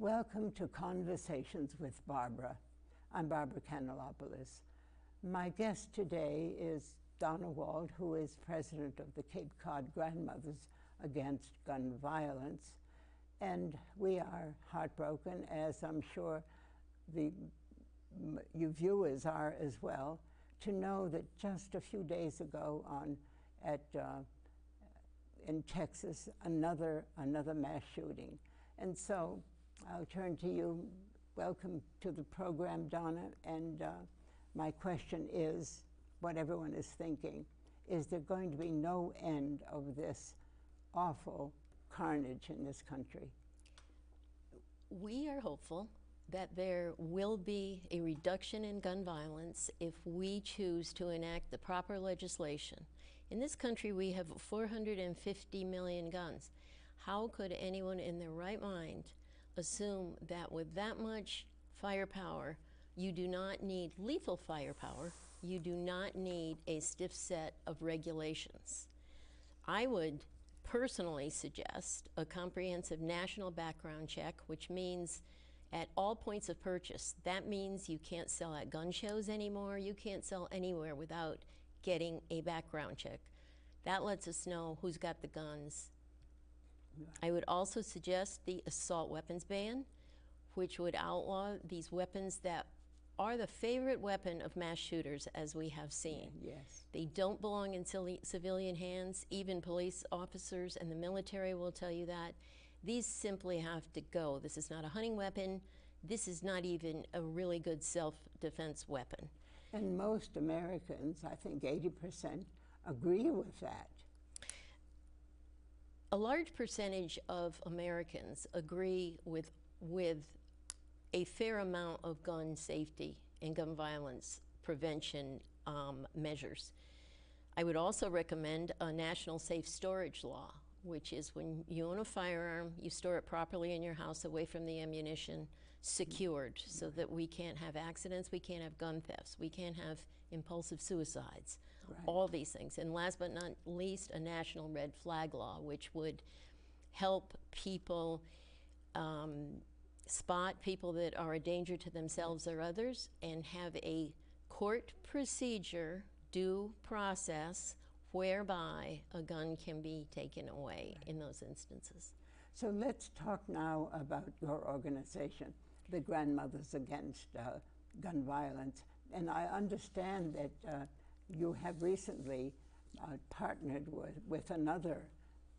Welcome to Conversations with Barbara. I'm Barbara Kanellopoulos. My guest today is Donna Wald, who is president of the Cape Cod Grandmothers Against Gun Violence. And we are heartbroken, as I'm sure you viewers are as well, to know that just a few days ago in Texas, another mass shooting. And so I'll turn to you. Welcome to the program, Donna. And my question is, what everyone is thinking, is there going to be no end of this awful carnage in this country? We are hopeful that there will be a reduction in gun violence if we choose to enact the proper legislation. In this country, we have 450 million guns. How could anyone in their right mind assume that with that much firepower, you do not need lethal firepower, you do not need a stiff set of regulations? I would personally suggest a comprehensive national background check, which means at all points of purchase. That means you can't sell at gun shows anymore. You can't sell anywhere without getting a background check. That lets us know who's got the guns. I would also suggest the assault weapons ban, which would outlaw these weapons that are the favorite weapon of mass shooters, as we have seen. Yes. They don't belong in civilian hands. Even police officers and the military will tell you that. These simply have to go. This is not a hunting weapon. This is not even a really good self-defense weapon. And most Americans, I think 80%, agree with that. A large percentage of Americans agree with a fair amount of gun safety and gun violence prevention measures. I would also recommend a national safe storage law, which is when you own a firearm, you store it properly in your house away from the ammunition, secured, so that we can't have accidents, we can't have gun thefts, we can't have impulsive suicides, all these things. And last but not least, a national red flag law, which would help people spot people that are a danger to themselves or others, and have a court procedure, due process, whereby a gun can be taken away in those instances. So let's talk now about your organization, the Grandmothers Against Gun Violence. And I understand that you have recently partnered with another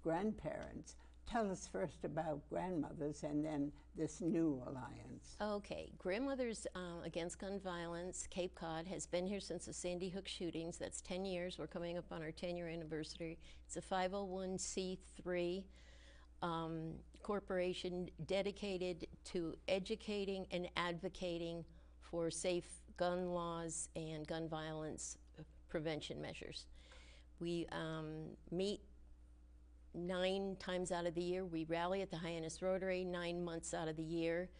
grandparents. Tell us first about Grandmothers and then this new alliance. Okay, Grandmothers Against Gun Violence, Cape Cod, has been here since the Sandy Hook shootings. That's 10 years. We're coming up on our 10-year anniversary. It's a 501c3 corporation dedicated to educating and advocating for safe gun laws and gun violence prevention measures. We meet 9 times out of the year. We rally at the Hyannis Rotary 9 months out of the year.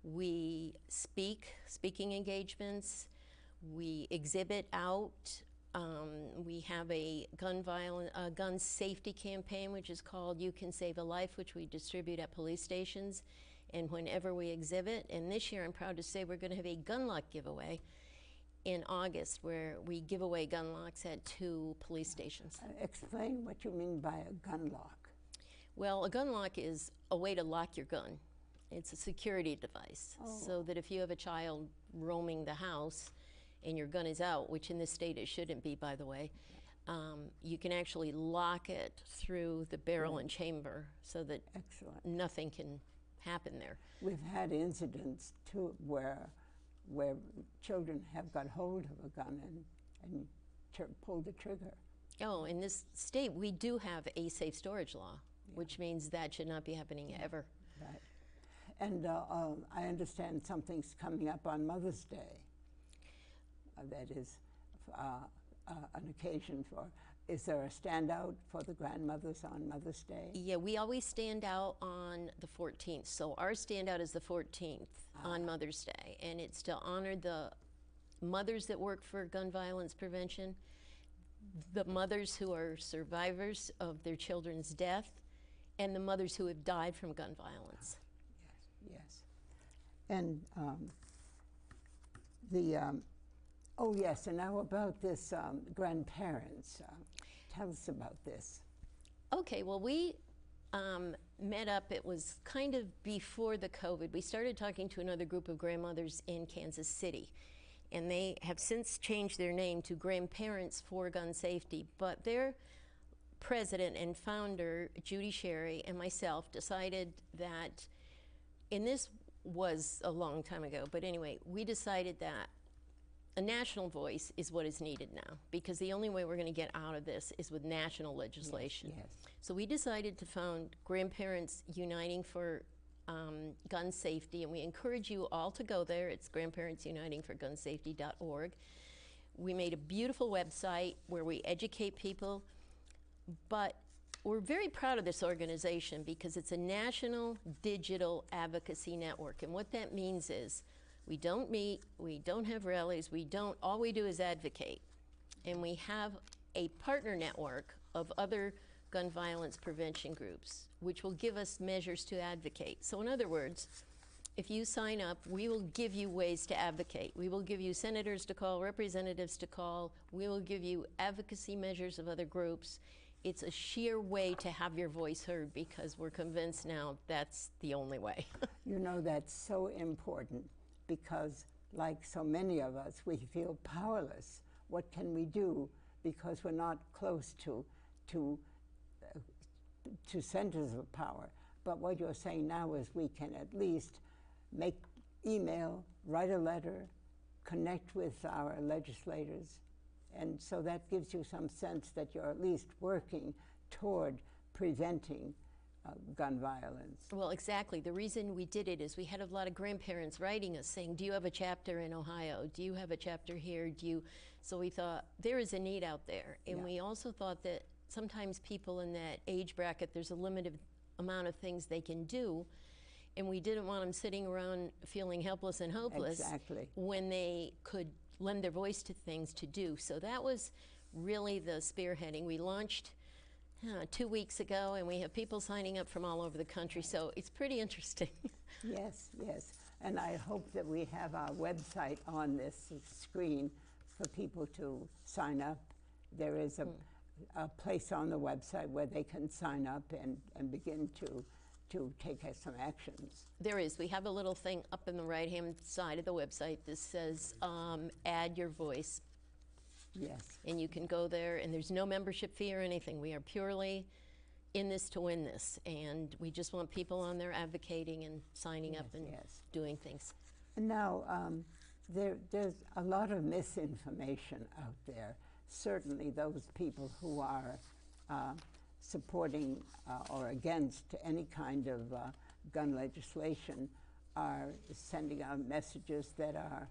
We speaking engagements. We exhibit out. We have a gun safety campaign, which is called You Can Save a Life, which we distribute at police stations and whenever we exhibit. And this year, I'm proud to say we're going to have a gun lock giveaway in August, where we give away gun locks at 2 police stations. Explain what you mean by a gun lock. Well, a gun lock is a way to lock your gun. It's a security device, so that if you have a child roaming the house and your gun is out, which in this state it shouldn't be, by the way, you can actually lock it through the barrel and chamber so that nothing can happen there. We've had incidents too where children have got hold of a gun and pulled the trigger. Oh, in this state, we do have a safe storage law, which means that should not be happening ever. Right. And I understand something's coming up on Mother's Day. That is an occasion for, is there a standout for the grandmothers on Mother's Day? Yeah, we always stand out on the 14th. So our standout is the 14th on Mother's Day. And it's to honor the mothers that work for gun violence prevention, the mothers who are survivors of their children's death, and the mothers who have died from gun violence. Yes, yes. And oh yes, and now about this grandparents. Tell us about this. Okay, well, we met up, it was kind of before the COVID. We started talking to another group of grandmothers in Kansas City, and they have since changed their name to Grandparents for Gun Safety, but their president and founder, Judy Sherry, and myself decided that, and this was a long time ago, but anyway, we decided that a national voice is what is needed now, because the only way we're going to get out of this is with national legislation. Yes, yes. So we decided to found Grandparents Uniting for Gun Safety, and we encourage you all to go there. It's grandparentsunitingforgunsafety.org. We made a beautiful website where we educate people, but we're very proud of this organization because it's a national digital advocacy network, and what that means is we don't meet, we don't have rallies, all we do is advocate. And we have a partner network of other gun violence prevention groups, which will give us measures to advocate. So in other words, if you sign up, we will give you ways to advocate. We will give you senators to call, representatives to call. We will give you advocacy measures of other groups. It's a sheer way to have your voice heard because we're convinced now that's the only way. You know, that's so important. Because, like so many of us, we feel powerless. What can we do? Because we're not close to centers of power. But what you're saying now is we can at least make email, write a letter, connect with our legislators, and so that gives you some sense that you're at least working toward preventing gun violence. Well, exactly. The reason we did it is we had a lot of grandparents writing us saying, do you have a chapter in Ohio? Do you have a chapter here? So we thought there is a need out there. And we also thought that sometimes people in that age bracket, there's a limited amount of things they can do. And we didn't want them sitting around feeling helpless and hopeless when they could lend their voice to things to do. So that was really the spearheading. We launched 2 weeks ago, and we have people signing up from all over the country, so it's pretty interesting. Yes, yes. And I hope that we have our website on this screen for people to sign up. There is a place on the website where they can sign up and begin to take some actions. There is. We have a little thing up in the right-hand side of the website that says, add your voice. Yes. And you can go there, and there's no membership fee or anything. We are purely in this to win this, and we just want people on there advocating and signing up and doing things. And now, there's a lot of misinformation out there. Certainly those people who are supporting or against any kind of gun legislation are sending out messages that are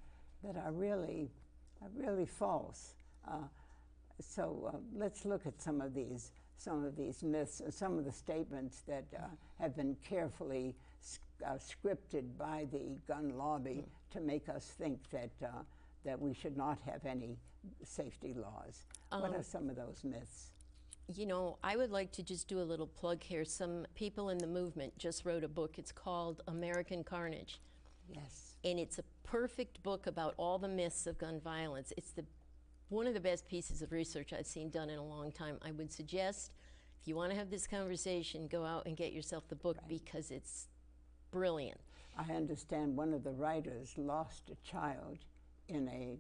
really false. So let's look at some of these myths, some of the statements that have been carefully scripted by the gun lobby to make us think that we should not have any safety laws. What are some of those myths? You know, I would like to just do a little plug here. Some people in the movement just wrote a book. It's called American Carnage. Yes. And it's a perfect book about all the myths of gun violence. It's one of the best pieces of research I've seen done in a long time. I would suggest, if you want to have this conversation, go out and get yourself the book because it's brilliant. I understand one of the writers lost a child in a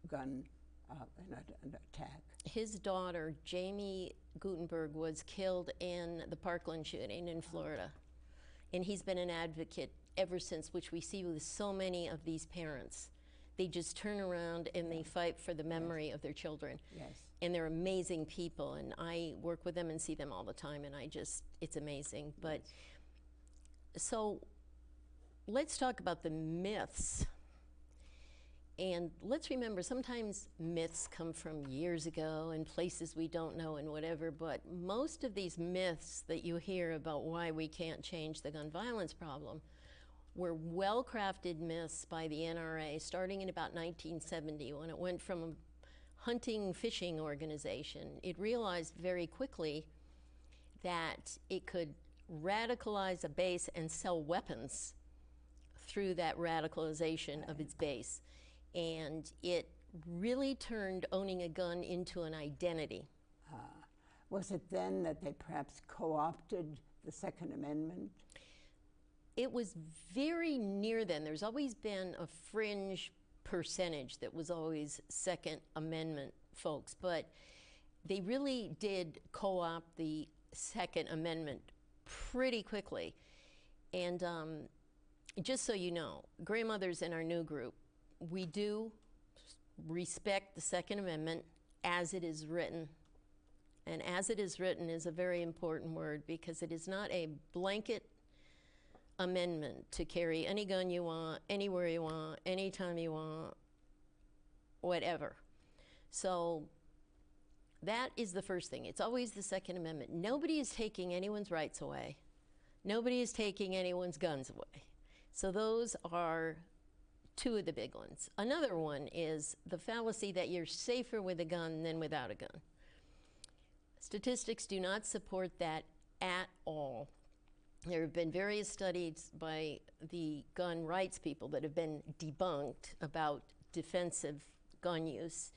gun an attack. His daughter, Jamie Gutenberg, was killed in the Parkland shooting in Florida. And he's been an advocate ever since, which we see with so many of these parents. They just turn around and they fight for the memory of their children. Yes. And they're amazing people, and I work with them and see them all the time, and it's amazing. But so let's talk about the myths. And let's remember, sometimes myths come from years ago and places we don't know and whatever, but most of these myths that you hear about why we can't change the gun violence problem were well-crafted myths by the NRA starting in about 1970 when it went from a hunting fishing organization. It realized very quickly that it could radicalize a base and sell weapons through that radicalization of its base. And it really turned owning a gun into an identity. Was it then that they perhaps co-opted the Second Amendment? It was very near then. There's always been a fringe percentage that was always Second Amendment folks, but they really did co-opt the Second Amendment pretty quickly. And just so you know, grandmothers in our new group, we do respect the Second Amendment as it is written. And as it is written is a very important word, because it is not a blanket amendment to carry any gun you want, anywhere you want, anytime you want, whatever. So that is the first thing. It's always the Second Amendment. Nobody is taking anyone's rights away. Nobody is taking anyone's guns away. So those are two of the big ones. Another one is the fallacy that you're safer with a gun than without a gun. Statistics do not support that at all. There have been various studies by the gun rights people that have been debunked about defensive gun use.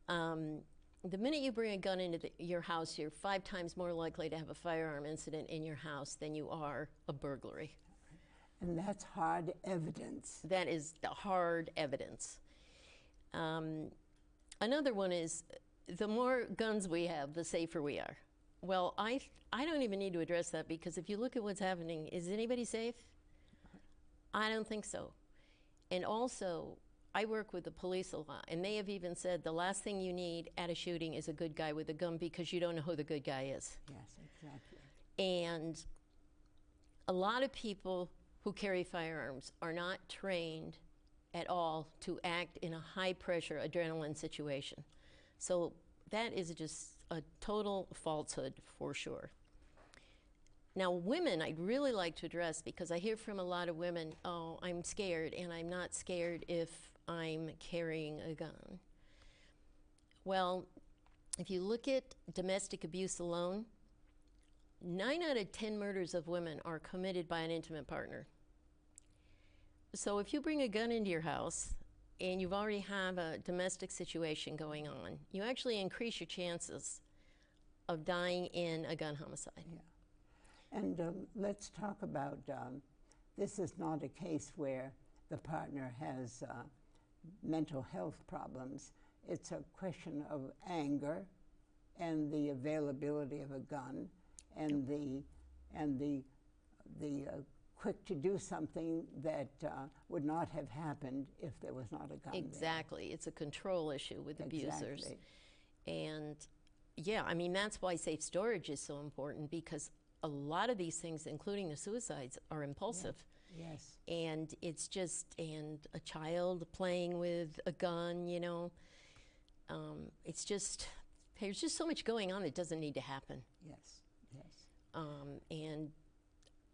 The minute you bring a gun into your house, you're 5 times more likely to have a firearm incident in your house than you are a burglary. And that's hard evidence. That is the hard evidence. Another one is, the more guns we have, the safer we are. Well, I don't even need to address that, because if you look at what's happening, is anybody safe? I don't think so. And also, I work with the police a lot, and they have even said the last thing you need at a shooting is a good guy with a gun, because you don't know who the good guy is. Yes, exactly. And a lot of people who carry firearms are not trained at all to act in a high-pressure adrenaline situation. So that is just a total falsehood for sure. Now, women, I'd really like to address, because I hear from a lot of women, oh, I'm scared, and I'm not scared if I'm carrying a gun. Well, if you look at domestic abuse alone, 9 out of 10 murders of women are committed by an intimate partner. So if you bring a gun into your house, and you already have a domestic situation going on, you actually increase your chances of dying in a gun homicide. Yeah. And let's talk about, this is not a case where the partner has mental health problems. It's a question of anger and the availability of a gun and the quick to do something that would not have happened if there was not a gun Exactly. there. It's a control issue with abusers. Exactly. And yeah, I mean, that's why safe storage is so important, because a lot of these things, including the suicides, are impulsive. Yes. And it's just, and a child playing with a gun, you know, it's just, there's just so much going on that doesn't need to happen. Yes, yes. And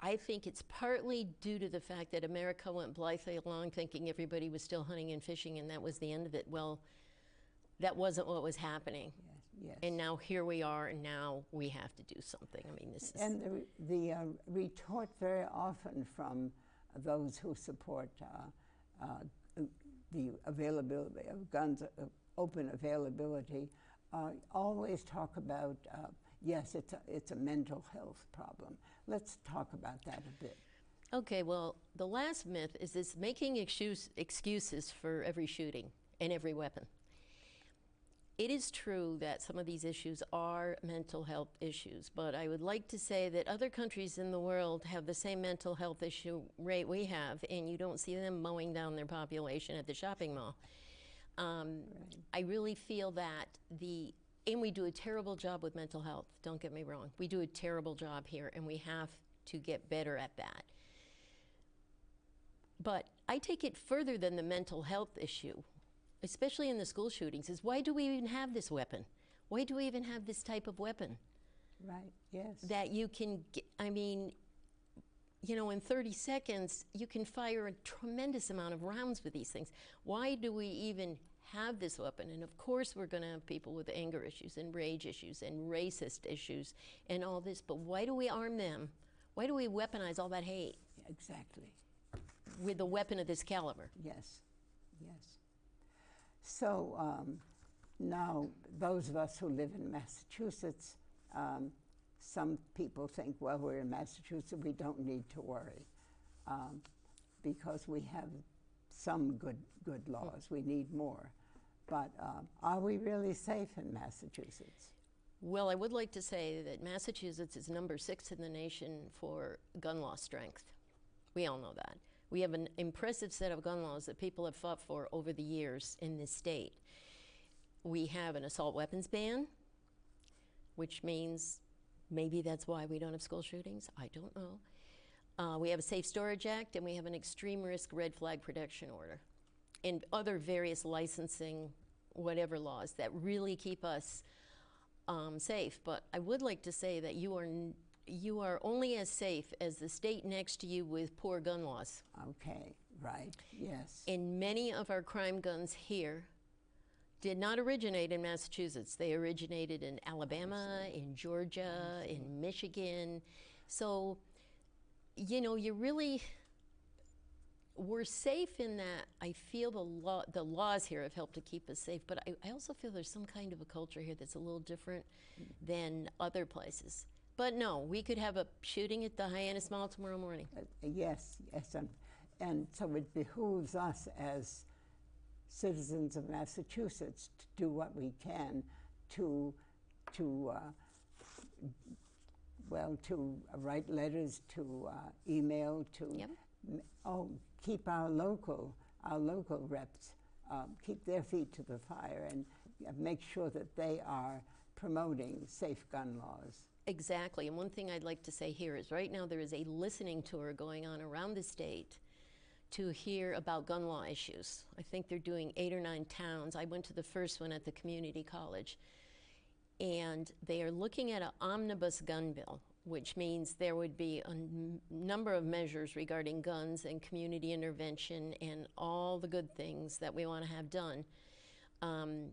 I think it's partly due to the fact that America went blithely along thinking everybody was still hunting and fishing and that was the end of it. Well, that wasn't what was happening. Yes, yes. And now here we are, and now we have to do something. I mean, this is... And the retort very often from those who support the availability of guns, open availability, always talk about, yes, it's a mental health problem. Let's talk about that a bit. Okay, well, the last myth is this making excuses for every shooting and every weapon. It is true that some of these issues are mental health issues, but I would like to say that other countries in the world have the same mental health issue rate we have, and you don't see them mowing down their population at the shopping mall. Right. I really feel that and we do a terrible job with mental health, don't get me wrong. We do a terrible job here, and we have to get better at that. But I take it further than the mental health issue, especially in the school shootings, is why do we even have this weapon? Why do we even have this type of weapon? Right, yes. That you can, I mean, you know, in 30 seconds, you can fire a tremendous amount of rounds with these things. Why do we even have this weapon? And of course we're gonna have people with anger issues and rage issues and racist issues and all this, but why do we arm them? Why do we weaponize all that hate? Exactly. with a weapon of this caliber. Yes, yes. So now, those of us who live in Massachusetts, some people think, well, we're in Massachusetts, we don't need to worry because we have some good laws. We need more. But are we really safe in Massachusetts? Well, I would like to say that Massachusetts is number 6 in the nation for gun law strength. We all know that. We have an impressive set of gun laws that people have fought for over the years in this state. We have an assault weapons ban, which means maybe that's why we don't have school shootings. I don't know. We have a Safe Storage Act, and we have an extreme risk red flag protection order, and other various licensing, whatever laws that really keep us safe. But I would like to say that you are only as safe as the state next to you with poor gun laws. Okay, right, yes. And many of our crime guns here did not originate in Massachusetts. They originated in Alabama, in Georgia, in Michigan. So, you know, we're safe in that. I feel the laws here have helped to keep us safe, but I also feel there's some kind of a culture here that's a little different than other places. But no, we could have a shooting at the Hyannis Mall tomorrow morning. Yes, yes, and so it behooves us as citizens of Massachusetts to do what we can to write letters, to email, to keep our local reps, keep their feet to the fire, and make sure that they are promoting safe gun laws. Exactly, and one thing I'd like to say here is right now there is a listening tour going on around the state to hear about gun law issues. I think they're doing 8 or 9 towns. I went to the first one at the community college, and they are looking at an omnibus gun bill, which means there would be a number of measures regarding guns and community intervention and all the good things that we want to have done. And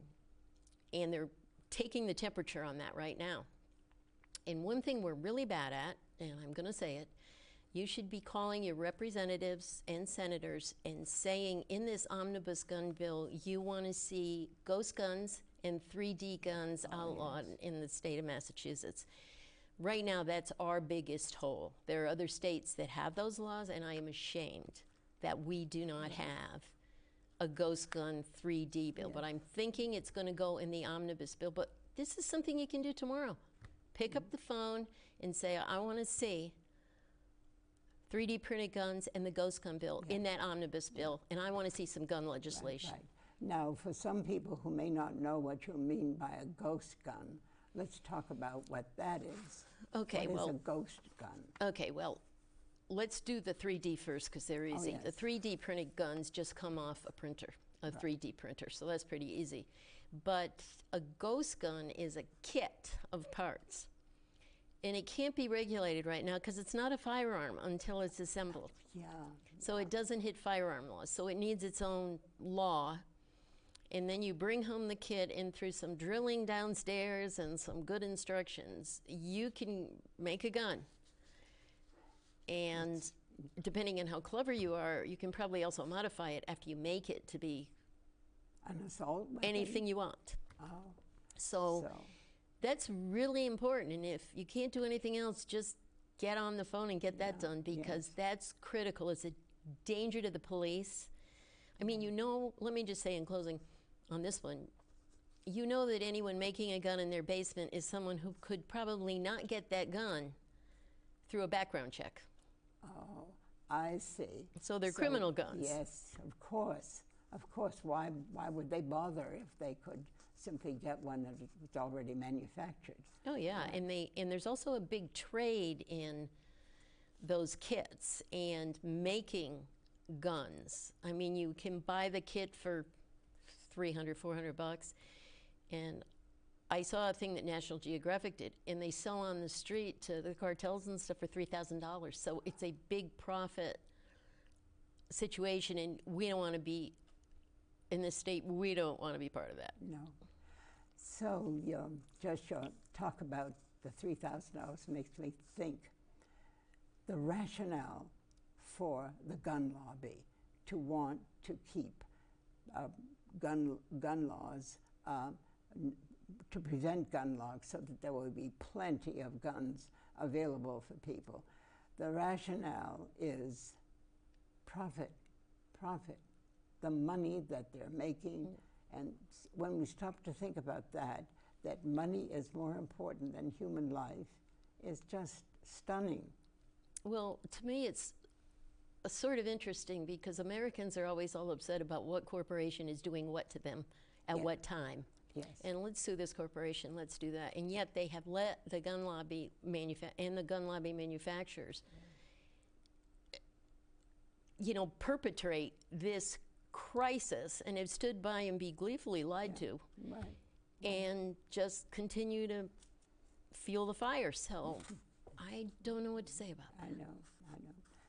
they're taking the temperature on that right now. And one thing we're really bad at, and I'm going to say it, you should be calling your representatives and senators and saying in this omnibus gun bill you want to see ghost guns and 3D guns outlawed in the state of Massachusetts. Right now, that's our biggest hole. There are other states that have those laws, and I am ashamed that we do not have a ghost gun 3D bill. But I'm thinking it's going to go in the omnibus bill. But this is something you can do tomorrow. Pick up the phone and say, I want to see 3D printed guns and the ghost gun bill in that omnibus bill, and I want to see some gun legislation. Right. Now, for some people who may not know what you mean by a ghost gun, let's talk about what that is. Okay, what is a ghost gun? Okay, well, let's do the 3D first because they're easy. The 3D printed guns just come off a printer, a 3D printer, so that's pretty easy. But a ghost gun is a kit of parts. And it can't be regulated right now because it's not a firearm until it's assembled. Yeah. So it doesn't hit firearm laws. So it needs its own law. And then you bring home the kit, and through some drilling downstairs and some good instructions, you can make a gun. And depending on how clever you are, you can probably also modify it after you make it to be an assault weapon? Anything you want. Oh. So that's really important, and if you can't do anything else, just get on the phone and get that done, because that's critical. It's a danger to the police. I mean, you know, let me just say in closing on this one, you know that anyone making a gun in their basement is someone who could probably not get that gun through a background check. Oh, I see. So they're criminal guns. Yes, of course. Of course, why would they bother if they could simply get one that was already manufactured? Oh yeah, and there's also a big trade in those kits and making guns. I mean, you can buy the kit for $300, $400, and I saw a thing that National Geographic did, and they sell on the street to the cartels and stuff for $3,000. So it's a big profit situation, and we don't want to be in this state. We don't want to be part of that. No. So just your talk about the $3,000 makes me think the rationale for the gun lobby to want to keep gun laws, to prevent gun laws so that there will be plenty of guns available for people. The rationale is profit, profit, the money that they're making. And when we stop to think about that money is more important than human life is just stunning. Well, to me, it's sort of interesting because Americans are always all upset about what corporation is doing what to them at what time. Yes. And let's sue this corporation, let's do that. And yet they have let the gun lobby manufacturers, you know, perpetrate this crisis and have stood by and be gleefully lied to. Right. And just continue to fuel the fire. So I don't know what to say about that. I know.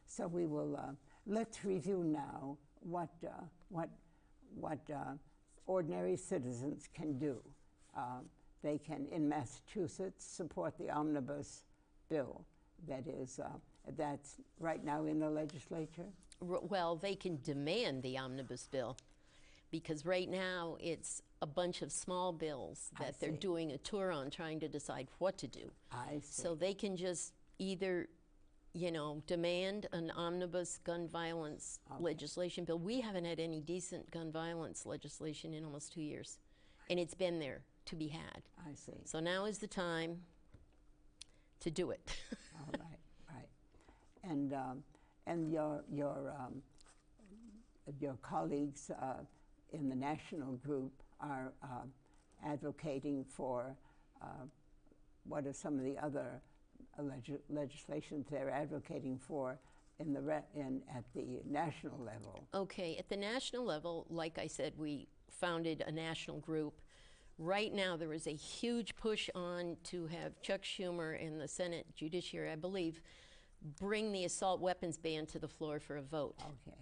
So we will, let's review now what ordinary citizens can do. They can, in Massachusetts, support the omnibus bill that's right now in the legislature. Well, they can demand the omnibus bill because right now it's a bunch of small bills that they're doing a tour on trying to decide what to do. I see. So they can just either, you know, demand an omnibus gun violence legislation bill. We haven't had any decent gun violence legislation in almost 2 years, and it's been there to be had. I see. So now is the time to do it. All right, right. And your colleagues in the national group are advocating for what are some of the other legislations they're advocating for at the national level? Okay, at the national level, like I said, we founded a national group. Right now, there is a huge push on to have Chuck Schumer in the Senate Judiciary, I believe, bring the assault weapons ban to the floor for a vote. Okay.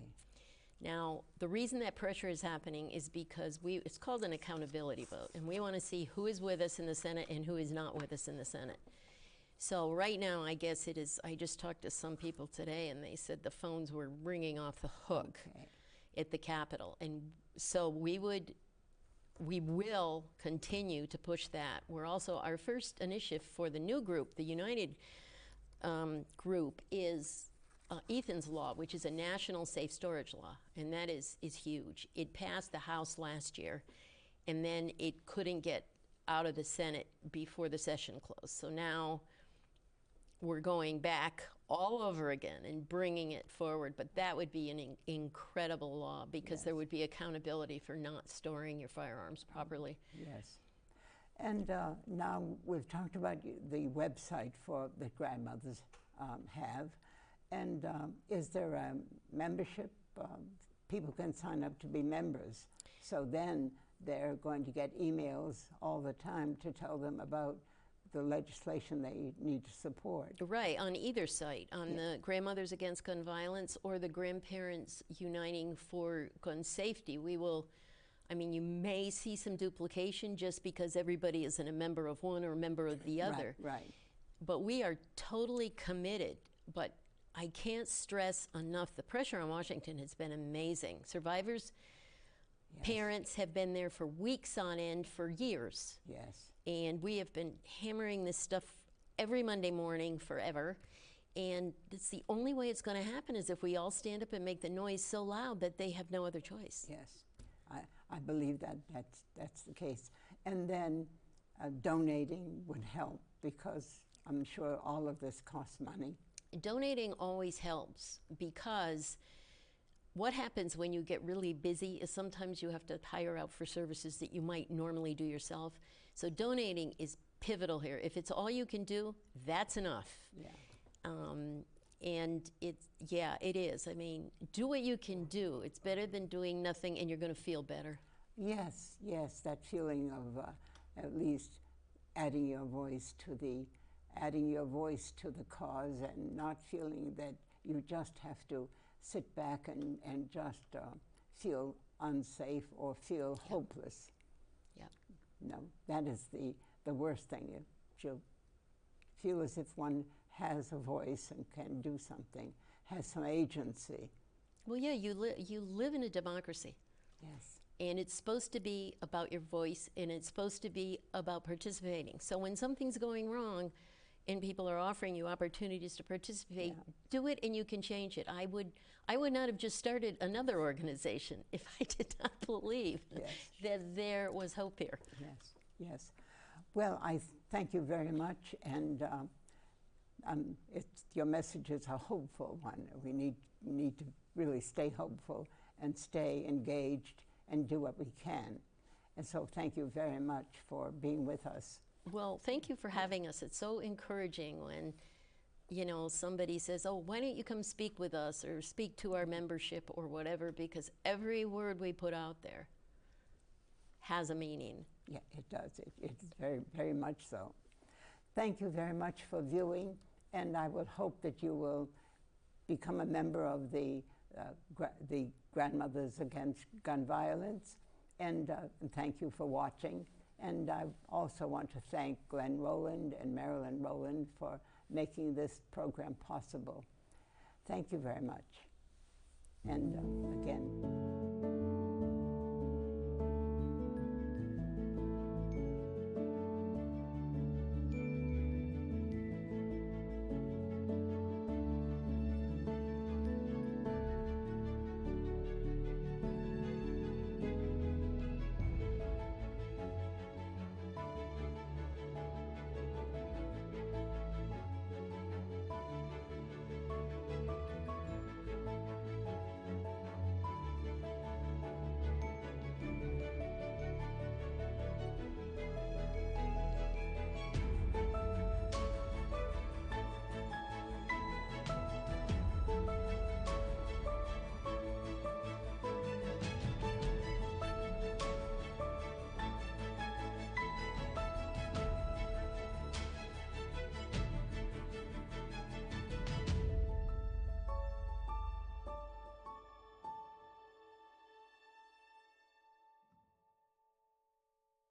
Now, the reason that pressure is happening is because it's called an accountability vote, and we want to see who is with us in the Senate and who is not with us in the Senate. So right now, I guess it is, I just talked to some people today, and they said the phones were ringing off the hook at the Capitol. And so we will continue to push that. We're also, our first initiative for the new group, the United group, is Ethan's Law, which is a national safe storage law, and that is huge. It passed the House last year, and then it couldn't get out of the Senate before the session closed. So now we're going back all over again and bringing it forward, but that would be an incredible law because there would be accountability for not storing your firearms properly. Yes. And now we've talked about the website that grandmothers have. And is there a membership? People can sign up to be members. So then they're going to get emails all the time to tell them about the legislation they need to support. Right, on either site, on the Grandmothers Against Gun Violence or the Grandparents Uniting for Gun Safety. We will, I mean, you may see some duplication just because everybody isn't a member of one or a member of the other. Right. But we are totally committed. But I can't stress enough, the pressure on Washington has been amazing. Survivors' parents have been there for weeks on end for years. Yes. And we have been hammering this stuff every Monday morning forever. And it's the only way it's going to happen is if we all stand up and make the noise so loud that they have no other choice. Yes, I believe that's the case. And then donating would help because I'm sure all of this costs money. Donating always helps because what happens when you get really busy is sometimes you have to hire out for services that you might normally do yourself. So donating is pivotal here. If it's all you can do, that's enough. Yeah. And it is. I mean, do what you can do. It's better than doing nothing and you're going to feel better. Yes, that feeling of at least adding your voice to the cause and not feeling that you just have to sit back and just feel unsafe or feel hopeless. Yep. No, that is the worst thing. You feel as if one has a voice and can do something. has some agency. Well, yeah, you live in a democracy. Yes. And it's supposed to be about your voice, and it's supposed to be about participating. So when something's going wrong and people are offering you opportunities to participate, do it and you can change it. I would not have just started another organization if I did not believe that there was hope here. Yes, yes. Well, I thank you very much, and your message is a hopeful one. We need to really stay hopeful and stay engaged and do what we can. And so thank you very much for being with us. Well, thank you for having us. It's so encouraging when, you know, somebody says, oh, why don't you come speak with us or speak to our membership or whatever, because every word we put out there has a meaning. Yeah, it does. It's very, very much so. Thank you very much for viewing, and I would hope that you will become a member of the Grandmothers Against Gun Violence, and thank you for watching. And I also want to thank Glenn Rowland and Marilyn Rowland for making this program possible. Thank you very much. And again,